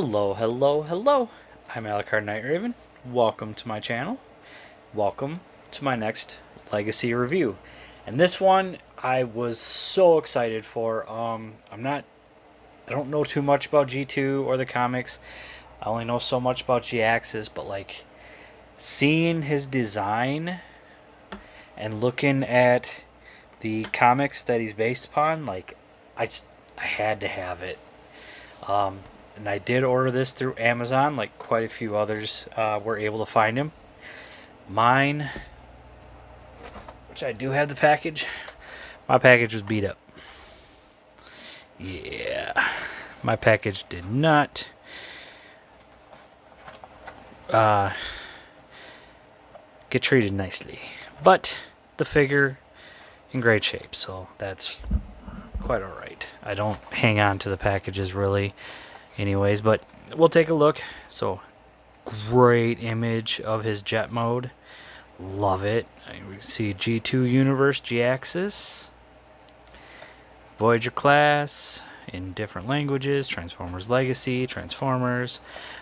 Hello, hello, hello. I'm Alucard Night Raven. Welcome to my channel. Welcome to my next Legacy review. And this one I was so excited for. I don't know too much about G2 or the comics. I only know so much about Jhiaxus, but like seeing his design and looking at the comics that he's based upon, like I had to have it. And I did order this through Amazon, like quite a few others were able to find him. Mine, which I do have the package, my package was beat up. Yeah, my package did not get treated nicely. But the figure in great shape, so that's quite alright. I don't hang on to the packages really anyways, but we'll take a look. So great image of his jet mode, love it. We see G2 universe Jhiaxus, Voyager class in different languages, Transformers Legacy, Transformers.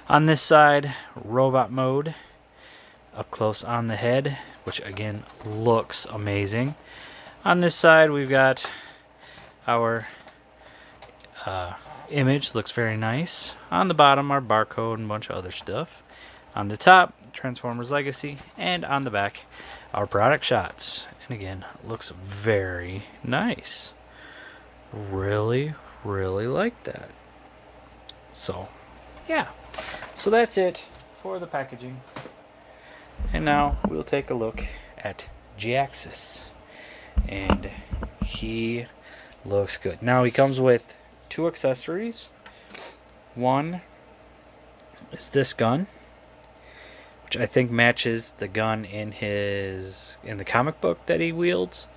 On this side, robot mode, up close on the head, which again looks amazing. On this side we've got our image, looks very nice. On the bottom, our barcode and a bunch of other stuff. On the top, Transformers Legacy, and on the back, our product shots. And again, looks very nice. Really, really like that. So, yeah. So that's it for the packaging. And now we'll take a look at Jhiaxus. And he looks good. Now he comes with two accessories. One is this gun, which I think matches the gun in the comic book that he wields.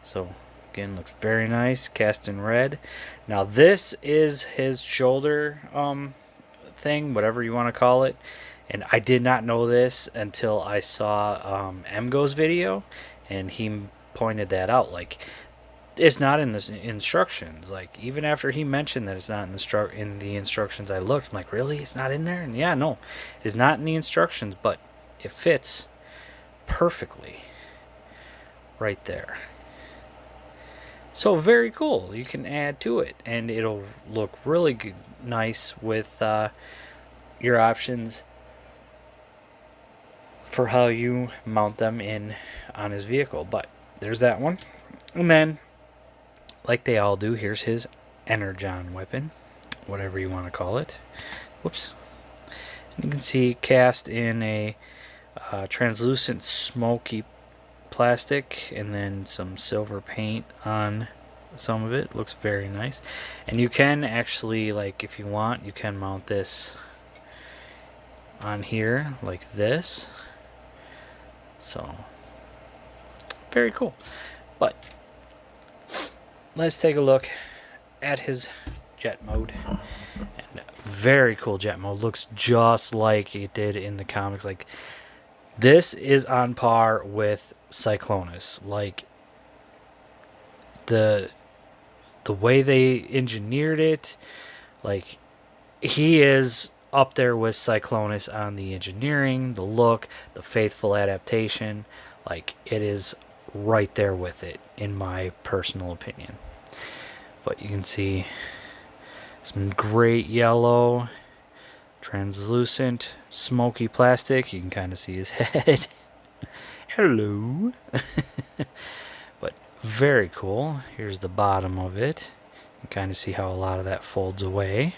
So again, looks very nice, cast in red. Now this is his shoulder thing, whatever you want to call it. And I did not know this until I saw Mgo's video, and he pointed that out. Like, it's not in the instructions. Like, even after he mentioned that it's not in the instructions, I looked. I'm like, really? It's not in there? And yeah, no, it's not in the instructions, but it fits perfectly right there. So very cool. You can add to it, and it'll look really good, nice with your options for how you mount them in on his vehicle. But there's that one. And then, like they all do, here's his Energon weapon, whatever you want to call it. Whoops. And you can see cast in a translucent smoky plastic, and then some silver paint on some of it. Looks very nice. And you can actually, like, if you want, you can mount this on here like this. So very cool. But let's take a look at his jet mode. And very cool jet mode. Looks just like it did in the comics. Like, this is on par with Cyclonus. Like, the way they engineered it, like, he is up there with Cyclonus on the engineering, the look, the faithful adaptation. Like, it is right there with it, in my personal opinion. But you can see some great yellow, translucent, smoky plastic. You can kind of see his head. Hello. But very cool. Here's the bottom of it. You can kind of see how a lot of that folds away.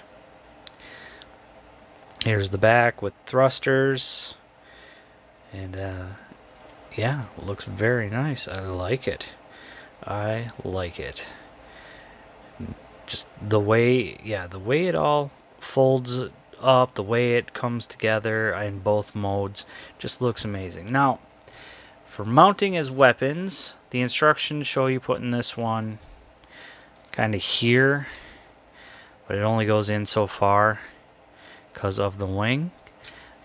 Here's the back with thrusters. And yeah, looks very nice. I like it. I like it. Just the way, yeah, the way it all folds up, the way it comes together in both modes, just looks amazing. Now, for mounting as weapons, the instructions show you putting this one kind of here, but it only goes in so far because of the wing.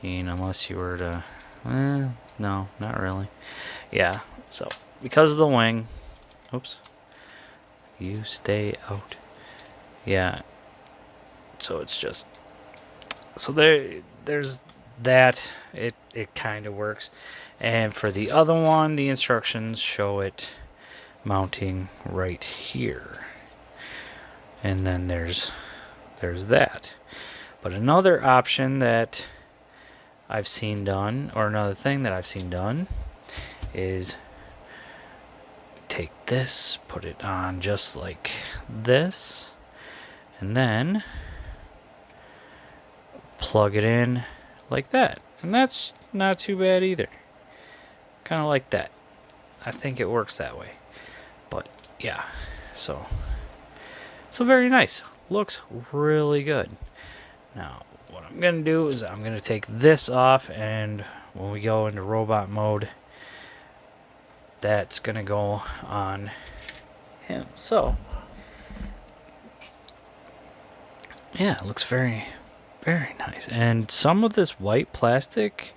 And unless you were to, no, not really. Yeah, so because of the wing, oops, you stay out. Yeah, so it's just So there's that. It kind of works. And for the other one, the instructions show it mounting right here. And then there's that. But another option that I've seen done, or another thing that I've seen done, is take this, put it on just like this, and then plug it in like that. And that's not too bad either. Kind of like that. I think it works that way. But yeah, so very nice. Looks really good. Now, what I'm going to do is I'm going to take this off, and when we go into robot mode, that's going to go on him. So, yeah, it looks very, very nice. And some of this white plastic,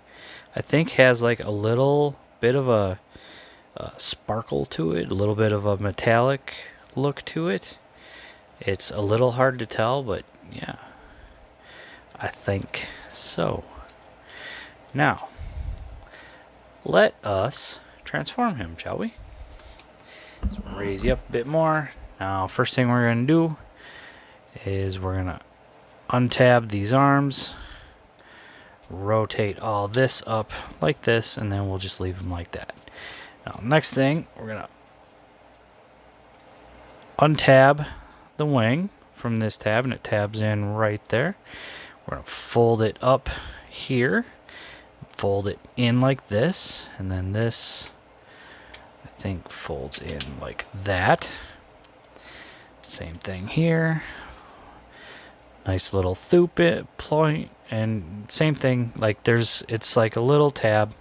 I think, has like a little bit of a sparkle to it, a little bit of a metallic look to it. It's a little hard to tell, but yeah, I think so. Now, let us transform him, shall we? So raise you up a bit more. Now, first thing we're going to do is we're going to untab these arms, rotate all this up like this, and then we'll just leave them like that. Now, next thing, we're going to untab the wing from this tab, and it tabs in right there. We're going to fold it up here, fold it in like this, and then this, I think, folds in like that. Same thing here. Nice little point, and same thing, like it's like a little tab.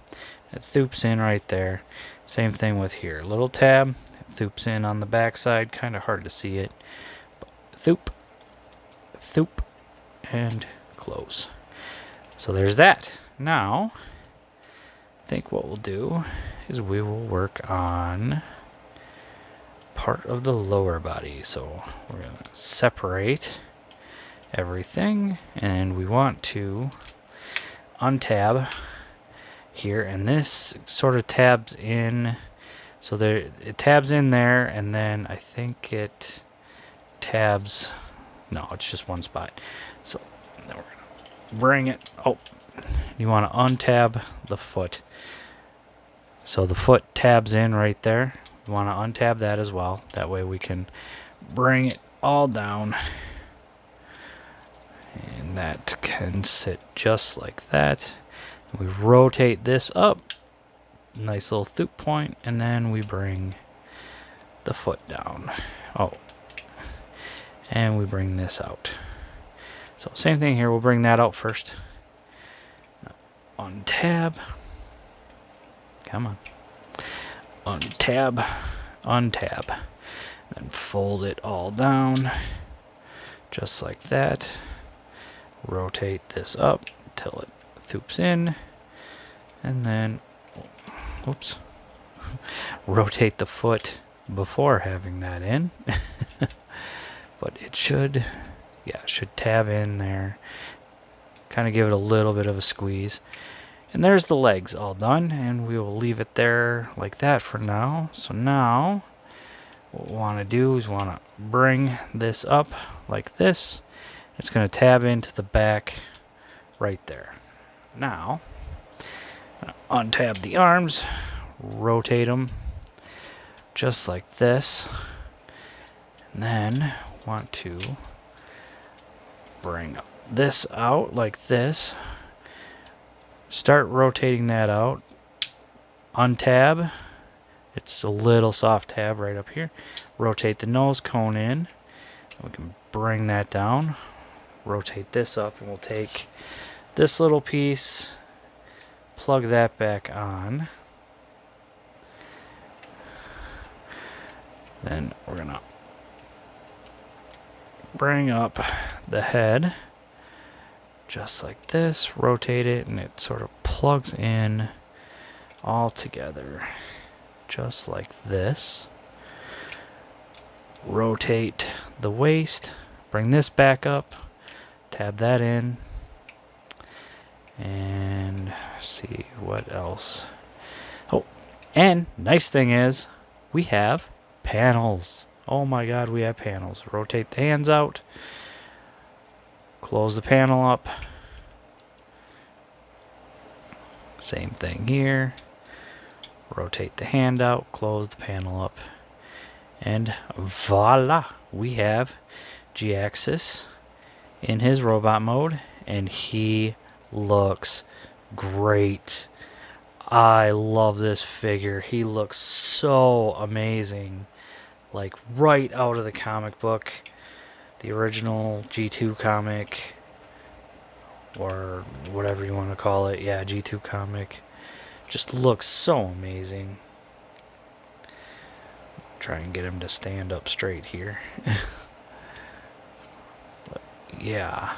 It thoops in right there. Same thing with here. Little tab, it thoops in on the back side. Kind of hard to see it. But thoop, and close. So there's that. Now, I think what we'll do is we will work on part of the lower body. So we're going to separate everything, and we want to untab here, and this sort of tabs in, so there it tabs in there, and then I think it tabs, no, it's just one spot. So then we're gonna bring it, oh, you want to untab the foot, so the foot tabs in right there. You want to untab that as well, that way we can bring it all down, and that can sit just like that. We rotate this up, nice little thoop point, and then we bring the foot down. Oh, and we bring this out. So same thing here, we'll bring that out first. Untab. Come on. Untab, untab. Then fold it all down, just like that. Rotate this up till it thoops in, and then, oops, rotate the foot before having that in. But it should, yeah, should tab in there. Kind of give it a little bit of a squeeze. And there's the legs all done, and we will leave it there like that for now. So now, what we want to do is want to bring this up like this. It's going to tab into the back right there. Now, untap the arms, rotate them just like this, and then want to bring this out like this. Start rotating that out. Untab. It's a little soft tab right up here. Rotate the nose cone in. We can bring that down. Rotate this up, and we'll take this little piece, plug that back on. Then we're gonna bring up the head just like this, rotate it, and it sort of plugs in all together just like this. Rotate the waist, bring this back up, tab that in, And see what else. Oh, and nice thing is we have panels. Oh my god, we have panels. Rotate the hands out. Close the panel up. Same thing here. Rotate the hand out. Close the panel up. And voila, we have Jhiaxus in his robot mode, and he looks great. I love this figure. He looks so amazing. Like right out of the comic book. The original G2 comic. Or whatever you want to call it. Yeah, G2 comic. Just looks so amazing. Try and get him to stand up straight here. But yeah.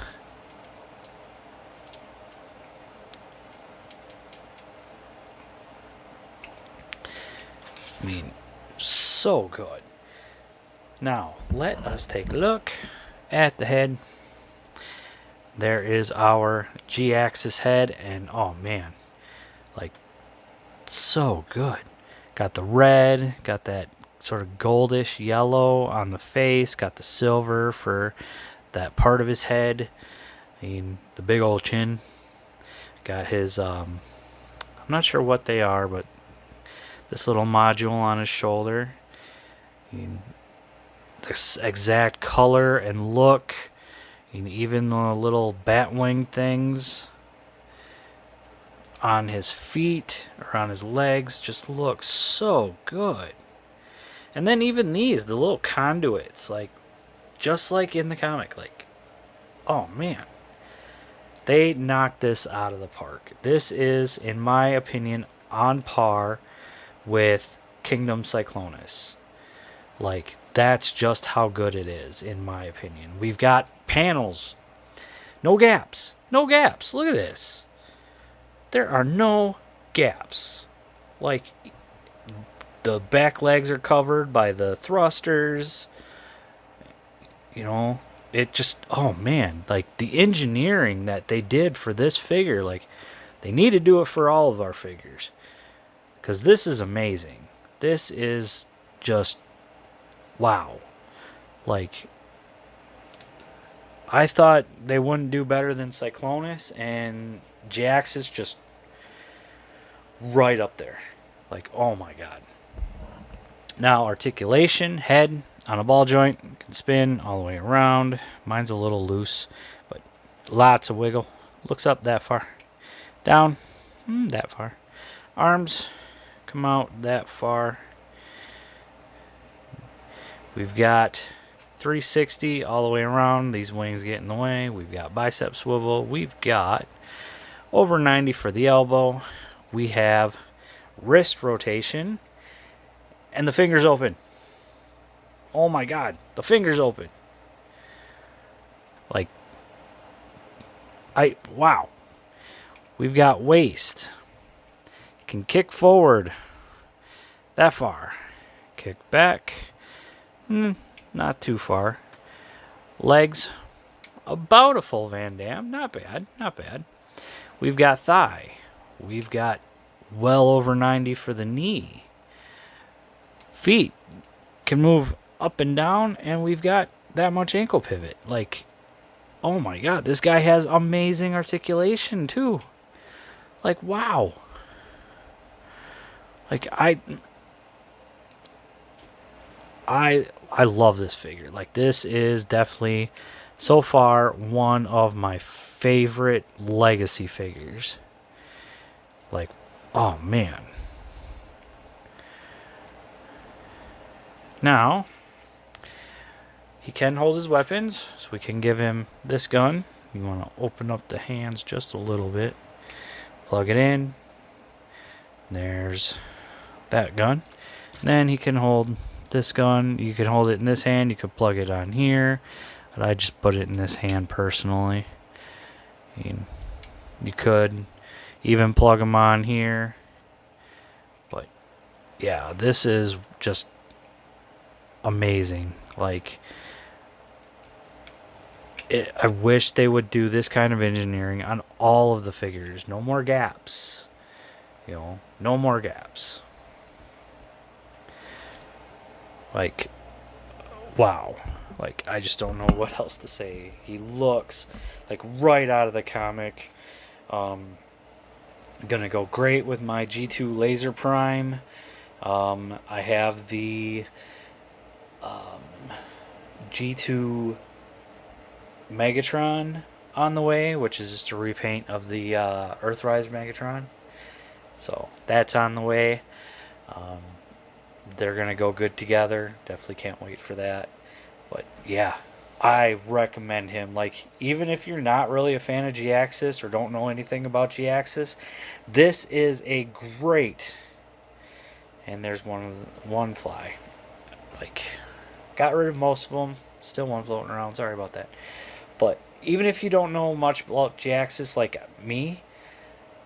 I mean, so good. Now, let us take a look at the head. There is our Jhiaxus head, and oh man, like, so good. Got the red, got that sort of goldish yellow on the face, got the silver for that part of his head. I mean, the big old chin. Got his, I'm not sure what they are, but this little module on his shoulder. I mean, this exact color and look. And even the little bat wing things on his feet or on his legs just look so good. And then even these, the little conduits, like just like in the comic, like, oh man, they knocked this out of the park. This is, in my opinion, on par with Kingdom Cyclonus. Like, that's just how good it is, in my opinion. We've got panels. No gaps. No gaps. Look at this. There are no gaps. Like, the back legs are covered by the thrusters. You know, it just, oh man, like the engineering that they did for this figure, like, they need to do it for all of our figures. Because this is amazing. This is just, wow. Like, I thought they wouldn't do better than Cyclonus, and Jhiaxus just right up there. Like, oh my god. Now, articulation, head on a ball joint, can spin all the way around. Mine's a little loose, but lots of wiggle. Looks up that far. Down, that far. Arms come out that far. We've got 360 all the way around. These wings get in the way. We've got bicep swivel. We've got over 90 for the elbow. We have wrist rotation. And the finger's open. Oh my god, the finger's open. Like, wow. We've got waist. Can kick forward that far. Kick back. Not too far. Legs, about a full Van Damme. Not bad, not bad. We've got thigh. We've got well over 90 for the knee. Feet can move up and down, and we've got that much ankle pivot. Like, oh my god, this guy has amazing articulation too. Like, wow. Like, I love this figure. Like, this is definitely, so far, one of my favorite legacy figures. Like, oh man. Now, he can hold his weapons, so we can give him this gun. You want to open up the hands just a little bit. Plug it in. There's that gun. Then he can hold this gun. You can hold it in this hand. You could plug it on here. But I just put it in this hand personally. You could even plug them on here. But yeah, this is just amazing. Like, I wish they would do this kind of engineering on all of the figures. No more gaps. You know, no more gaps. Like, wow. Like, I just don't know what else to say. He looks like right out of the comic. Gonna go great with my G2 Laser Prime. I have the G2 Megatron on the way, which is just a repaint of the Earthrise Megatron. So that's on the way. They're gonna go good together. Definitely can't wait for that. But yeah, I recommend him. Like, even if you're not really a fan of Jhiaxus or don't know anything about Jhiaxus, this is a great. And there's one fly. Like, got rid of most of them. Still one floating around. Sorry about that. But even if you don't know much about Jhiaxus like me,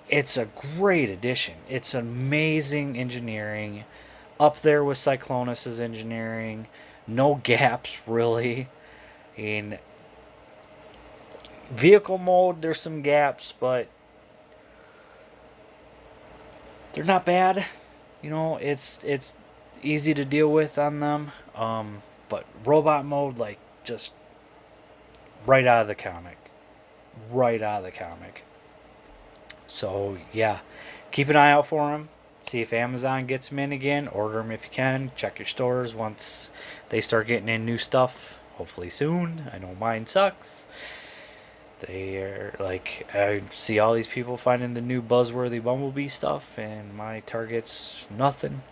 it's a great addition. It's amazing engineering. Up there with Cyclonus' engineering. No gaps, really. In vehicle mode, there's some gaps, but they're not bad. You know, it's easy to deal with on them. But robot mode, like, just right out of the comic. Right out of the comic. So, yeah. Keep an eye out for them. See if Amazon gets them in again. Order them if you can. Check your stores once they start getting in new stuff. Hopefully soon. I know mine sucks. They are like, I see all these people finding the new buzzworthy Bumblebee stuff, and my Target's nothing.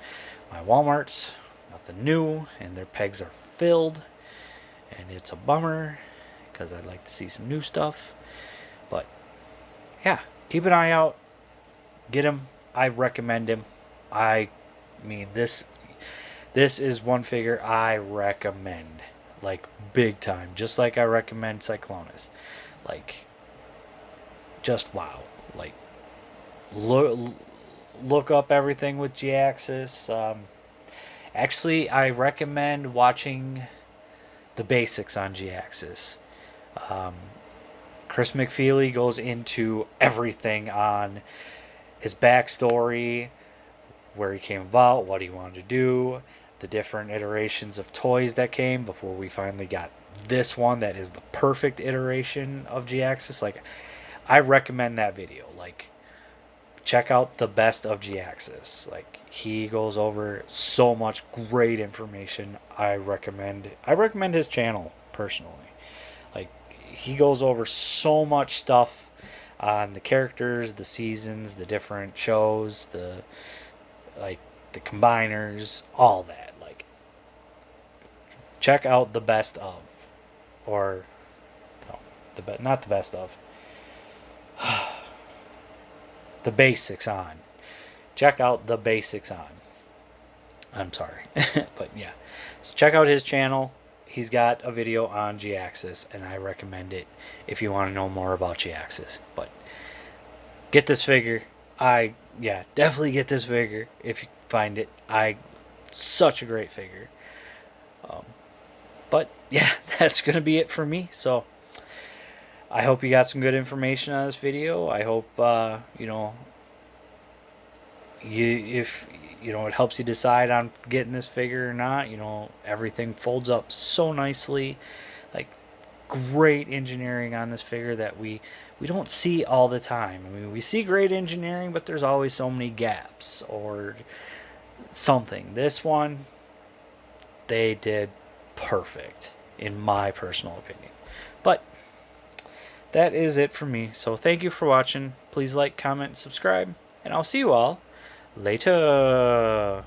My Walmart's nothing new, and their pegs are filled. And it's a bummer because I'd like to see some new stuff. But yeah, keep an eye out. Get him. I recommend him. I mean, this is one figure I recommend, like, big time. Just like I recommend Cyclonus. Like, just wow. Like, look up everything with Jhiaxus. Actually, I recommend watching the basics on Jhiaxus. Chris McFeely goes into everything on his backstory, where he came about, what he wanted to do, the different iterations of toys that came before we finally got this one that is the perfect iteration of Jhiaxus. Like, I recommend that video. Like, check out the best of Jhiaxus. Like, he goes over so much great information. I recommend his channel personally. Like, he goes over so much stuff on the characters, the seasons, the different shows, the combiners, all that. Like, check out the best of, or no, not the best of, the basics on. Check out the basics on. I'm sorry, but yeah, so check out his channel. He's got a video on Jhiaxus, and I recommend it if you want to know more about Jhiaxus. But get this figure. Definitely get this figure if you find it. Such a great figure. But yeah, that's gonna be it for me. So I hope you got some good information on this video. I hope if it helps you decide on getting this figure or not. Everything folds up so nicely. Like, great engineering on this figure that we don't see all the time. I mean, we see great engineering, but there's always so many gaps or something. This one, they did perfect, in my personal opinion. But that is it for me. So thank you for watching. Please like, comment, subscribe, and I'll see you all later.